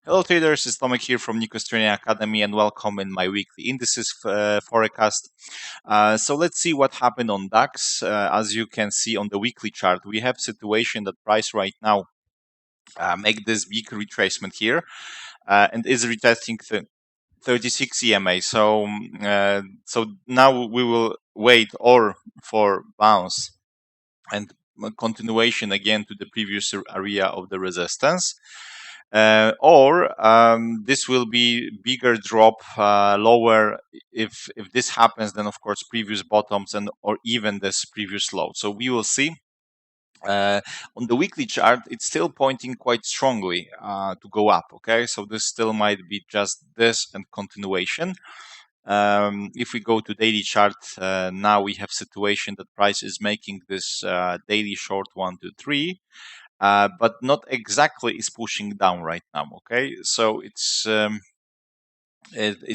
Hello traders, it's Tomek here from Nikos Trading Academy and welcome in my weekly indices forecast. So let's see what happened on DAX. As you can see on the weekly chart, we have situation that price right now make this big retracement here and is retesting 36 EMA. So now we will wait or for bounce and continuation again to the previous area of the resistance. Or this will be bigger drop lower. If this happens, then of course previous bottoms and or even this previous low. So we will see. On the weekly chart, it's still pointing quite strongly to go up. Okay, so this still might be just this and continuation. If we go to daily chart, now we have situation that price is making this daily short 1 to 3. But not exactly is pushing down right now. Okay, so it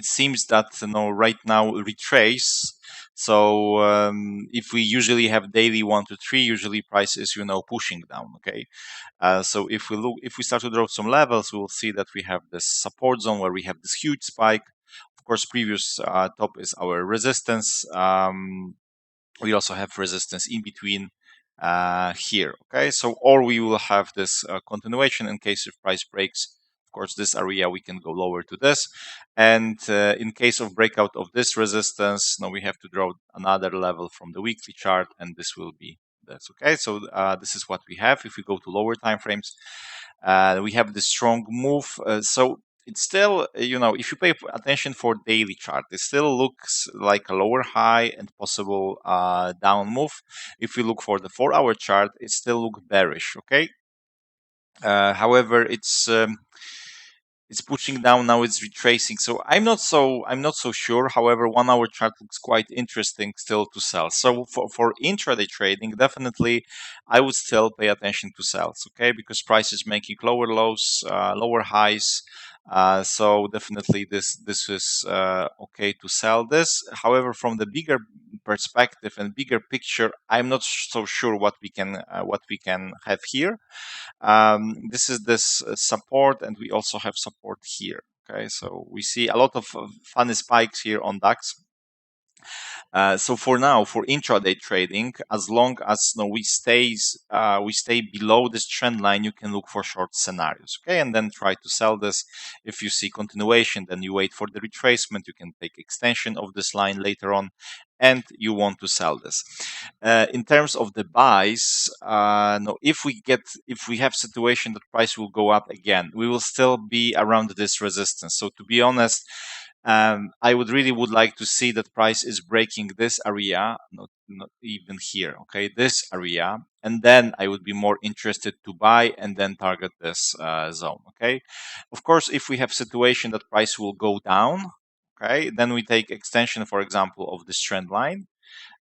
seems that right now retrace. So if we usually have daily 1 to 3, usually price is pushing down. Okay, so if we start to draw some levels, we will see that we have this support zone where we have this huge spike. Of course, previous top is our resistance. We also have resistance in between here. Okay, so or we will have this continuation in case if price breaks. Of course, this area we can go lower to this, and in case of breakout of this resistance, now we have to draw another level from the weekly chart, and this will be this. Okay, so this is what we have. If we go to lower time frames, we have the strong move. So it's still, if you pay attention for daily chart, it still looks like a lower high and possible down move. If we look for the 4-hour chart, it still looks bearish. Okay. However, it's pushing down now. It's retracing, so I'm not so sure. However, 1-hour chart looks quite interesting still to sell. So for intraday trading, definitely I would still pay attention to sells. Okay, because price is making lower lows, lower highs. So definitely this is okay to sell this. However, from the bigger perspective and bigger picture, I'm not so sure what we can have here. This is this support, and we also have support here. Okay, so we see a lot of funny spikes here on DAX. So for now, for intraday trading, as long as we stay below this trend line, you can look for short scenarios. Okay, and then try to sell this. If you see continuation, then you wait for the retracement. You can take extension of this line later on, and you want to sell this. In terms of the buys, no, if we have situation that price will go up again, we will still be around this resistance. So to be honest, I would like to see that price is breaking this area, not even here. Okay, this area, and then I would be more interested to buy and then target this zone. Okay, of course, if we have situation that price will go down, okay, then we take extension, for example, of this trend line.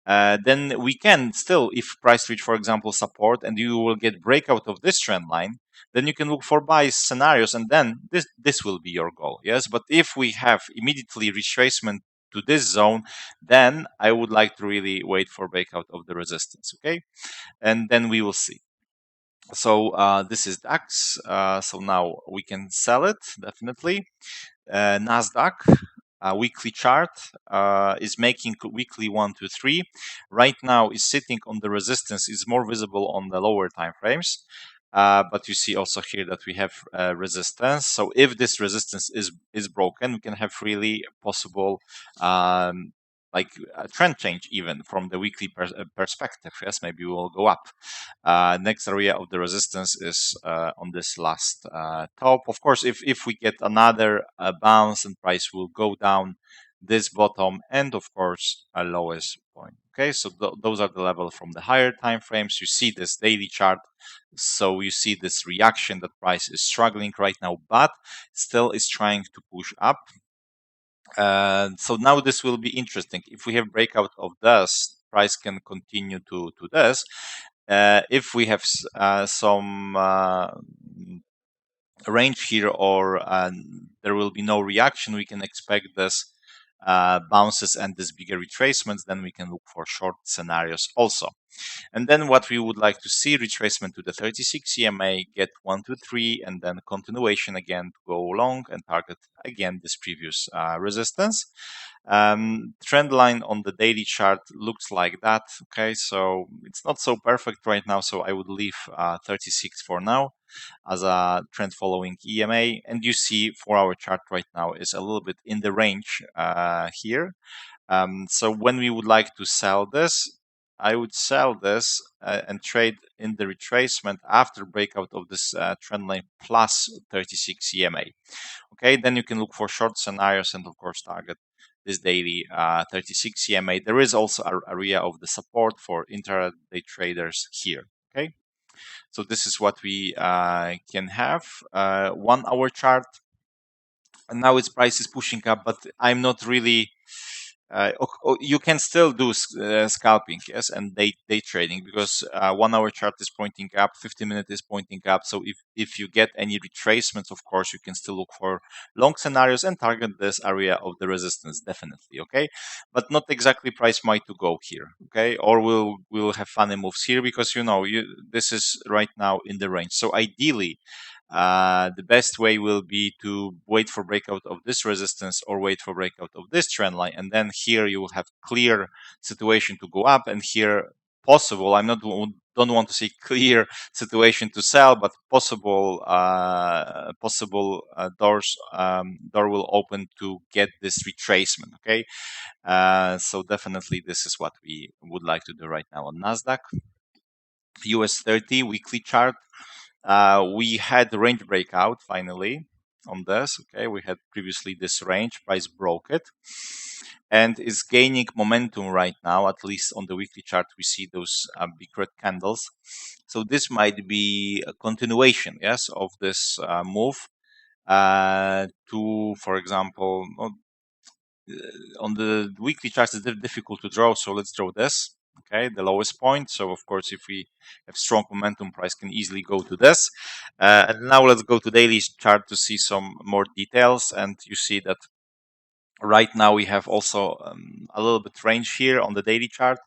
Then we can still, if price reach, for example, support, and you will get breakout of this trend line, then you can look for buy scenarios, and then this will be your goal. Yes, but if we have immediately retracement to this zone, then I would like to really wait for breakout of the resistance. Okay, and then we will see. So this is DAX. So now we can sell it definitely. NASDAQ weekly chart is making weekly 1 to 3. Right now is sitting on the resistance, is more visible on the lower time frames. But you see also here that we have resistance. So if this resistance is broken, we can have really possible like a trend change even from the weekly perspective. Yes, maybe we will go up. Next area of the resistance is on this last top. Of course, if we get another bounce and price will go down this bottom and of course a lowest point. Okay, so those are the level from the higher time frames. You see this daily chart. So you see this reaction that price is struggling right now, but still is trying to push up. So now this will be interesting. If we have breakout of this, price can continue to this. If we have some range here or there will be no reaction, we can expect this bounces and this bigger retracements. Then we can look for short scenarios also. And then what we would like to see, retracement to the 36 EMA, get 1, 2, 3, and then continuation again to go long and target again this previous resistance. Trend line on the daily chart looks like that. Okay, so it's not so perfect right now, so I would leave 36 for now as a trend following EMA. And you see 4-hour chart right now is a little bit in the range here. So when we would like to sell this, I would sell this and trade in the retracement after breakout of this trend line plus 36 EMA. Okay, then you can look for short scenarios and of course target this daily 36 EMA. There is also an area of the support for intraday traders here. Okay, so this is what we can have. 1-hour chart, and now its price is pushing up, but I'm not really you can still do scalping, yes, and day trading, because 1-hour chart is pointing up, 50-minute is pointing up. So if you get any retracements, of course you can still look for long scenarios and target this area of the resistance, definitely. Okay, but not exactly price might to go here. Okay, or we'll have funny moves here, because this is right now in the range. So ideally the best way will be to wait for breakout of this resistance or wait for breakout of this trend line, and then here you will have clear situation to go up, and here possible, I'm not don't want to say clear situation to sell, but possible door will open to get this retracement. Okay, so definitely this is what we would like to do right now on NASDAQ. US 30 weekly chart. We had the range breakout finally on this. Okay, we had previously this range, price broke it and is gaining momentum right now. At least on the weekly chart we see those big red candles, so this might be a continuation, yes, of this move to, for example, on the weekly chart it's difficult to draw, so let's draw this. Okay, the lowest point. So of course, if we have strong momentum, price can easily go to this. And now let's go to daily chart to see some more details. And you see that right now we have also a little bit range here on the daily chart.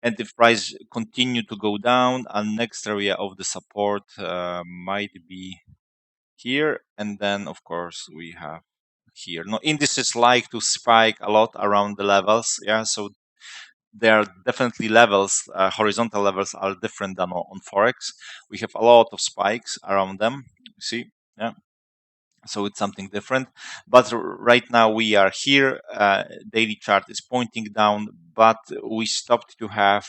And if price continue to go down, our next area of the support might be here. And then of course we have here. Now indices like to spike a lot around the levels. Yeah, so there are definitely levels, horizontal levels are different than on Forex. We have a lot of spikes around them, you see, yeah. So it's something different. But right now we are here, daily chart is pointing down, but we stopped to have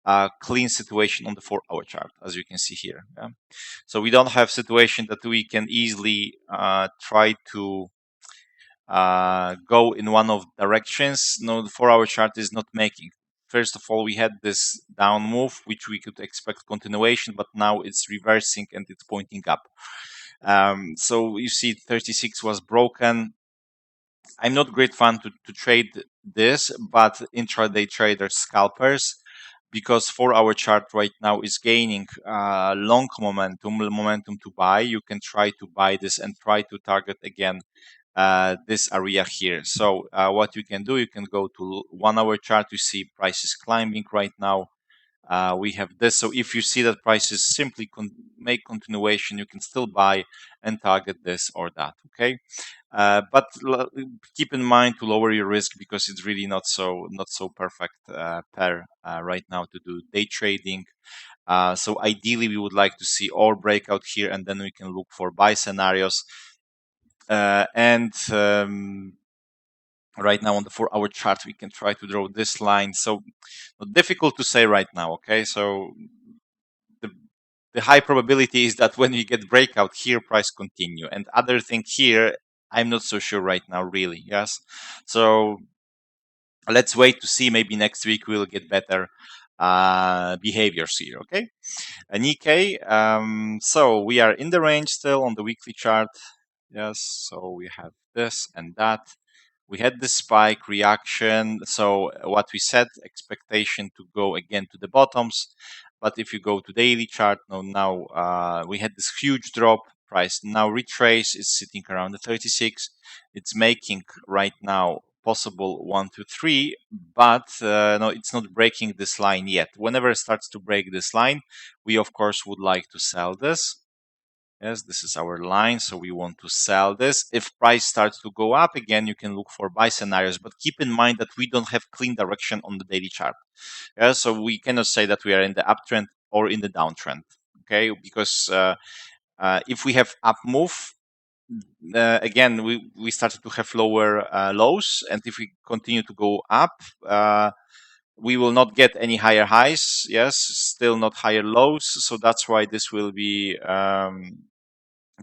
a clean situation on the 4-hour chart, as you can see here. Yeah? So we don't have situation that we can easily try to go in one of directions. No, the 4-hour chart is not making. First of all, we had this down move, which we could expect continuation, but now it's reversing and it's pointing up. So you see 36 was broken. I'm not great fan to trade this, but intraday traders, scalpers, because 4-hour chart right now is gaining long momentum to buy. You can try to buy this and try to target again this area here. So what you can do, you can go to 1-hour chart. You see price is climbing right now. We have this. So if you see that prices simply make continuation, you can still buy and target this or that. Okay, but keep in mind to lower your risk, because it's really not so perfect pair right now to do day trading. So ideally we would like to see all breakout here, and then we can look for buy scenarios. And right now on the 4-hour chart we can try to draw this line. So difficult to say right now. Okay, so the high probability is that when you get breakout here, price continue, and other thing here, I'm not so sure right now, really. Yes, so let's wait to see. Maybe next week we'll get better behaviors here. Okay, Nikkei. So we are in the range still on the weekly chart. Yes, so we have this and that. We had this spike reaction. So what we said, expectation to go again to the bottoms. But if you go to daily chart, now we had this huge drop. Price now retrace is sitting around the 36. It's making right now possible 1 to 3, but no, it's not breaking this line yet. Whenever it starts to break this line, we of course would like to sell this. Yes, this is our line, so we want to sell this. If price starts to go up again, you can look for buy scenarios, but keep in mind that we don't have clean direction on the daily chart. Yeah, so we cannot say that we are in the uptrend or in the downtrend. Okay, because if we have up move, again, we started to have lower lows, and if we continue to go up, we will not get any higher highs. Yes, still not higher lows. So that's why this will be.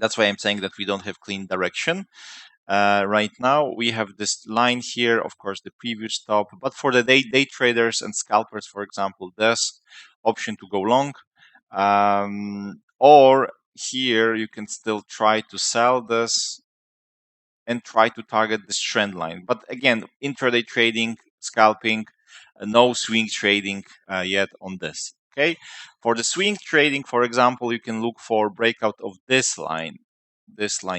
That's why I'm saying that we don't have clean direction. Right now, we have this line here, of course, the previous top. But for the day traders and scalpers, for example, this option to go long, or here you can still try to sell this and try to target this trend line. But again, intraday trading, scalping, no swing trading yet on this. Okay, for the swing trading, for example, you can look for breakout of this line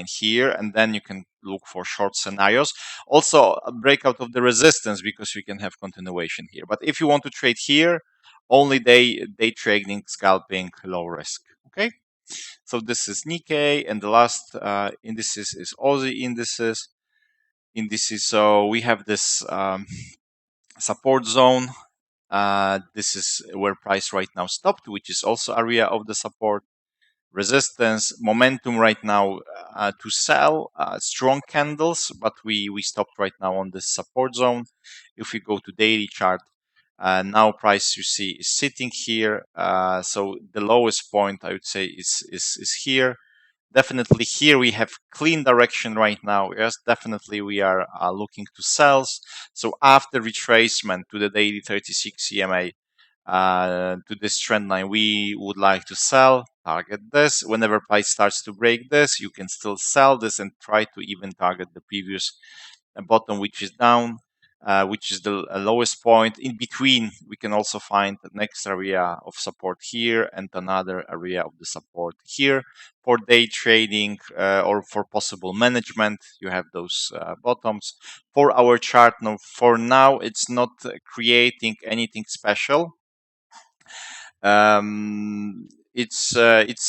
here, and then you can look for short scenarios. Also, a breakout of the resistance, because we can have continuation here. But if you want to trade here, only day trading, scalping, low risk. Okay. So this is Nikkei, and the last indices is Aussie indices. So we have this support zone. This is where price right now stopped, which is also area of the support. Resistance, momentum right now to sell, strong candles, but we stopped right now on this support zone. If we go to daily chart, now price you see is sitting here. So the lowest point I would say is here. Definitely here we have clean direction right now. Yes, definitely we are looking to sells. So after retracement to the daily 36 EMA, to this trend line, we would like to sell, target this. Whenever price starts to break this, you can still sell this and try to even target the previous bottom, which is down, which is the lowest point. In between, we can also find the next area of support here and another area of the support here. For day trading or for possible management, you have those bottoms. For our chart, now, for now, it's not creating anything special. It's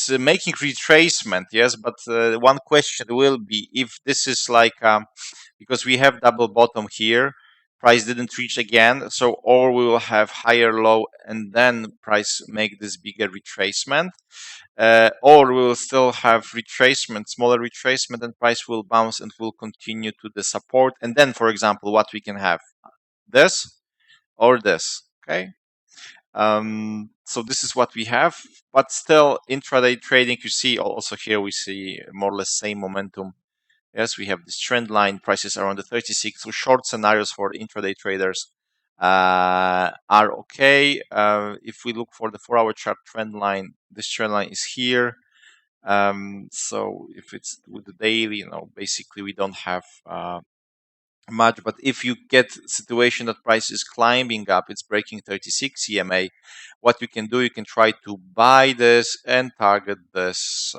making retracement, yes, but one question will be if this is like because we have double bottom here, price didn't reach again, so or we will have higher low and then price make this bigger retracement, or we will still have retracement, smaller retracement, and price will bounce and will continue to the support. And then, for example, what we can have, this or this. Okay. So this is what we have, but still intraday trading, you see also here we see more or less same momentum. Yes, we have this trend line, prices around the 36. So short scenarios for intraday traders are okay. If we look for the 4-hour chart trend line, this trend line is here. So if it's with the daily, basically we don't have much. But if you get situation that price is climbing up, it's breaking 36 EMA, what you can do, you can try to buy this and target this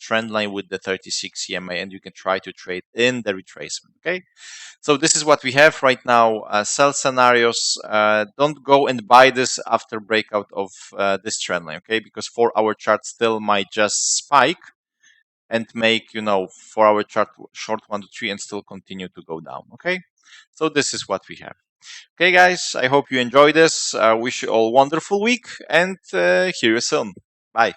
trend line with the 36 EMA, and you can try to trade in the retracement. Okay, so this is what we have right now. Sell scenarios, don't go and buy this after breakout of this trend line, okay, because 4-hour chart still might just spike and make 4-hour chart short 1 to 3 and still continue to go down. Okay, so this is what we have. Okay, guys, I hope you enjoy this. Wish you all wonderful week, and hear you soon. Bye.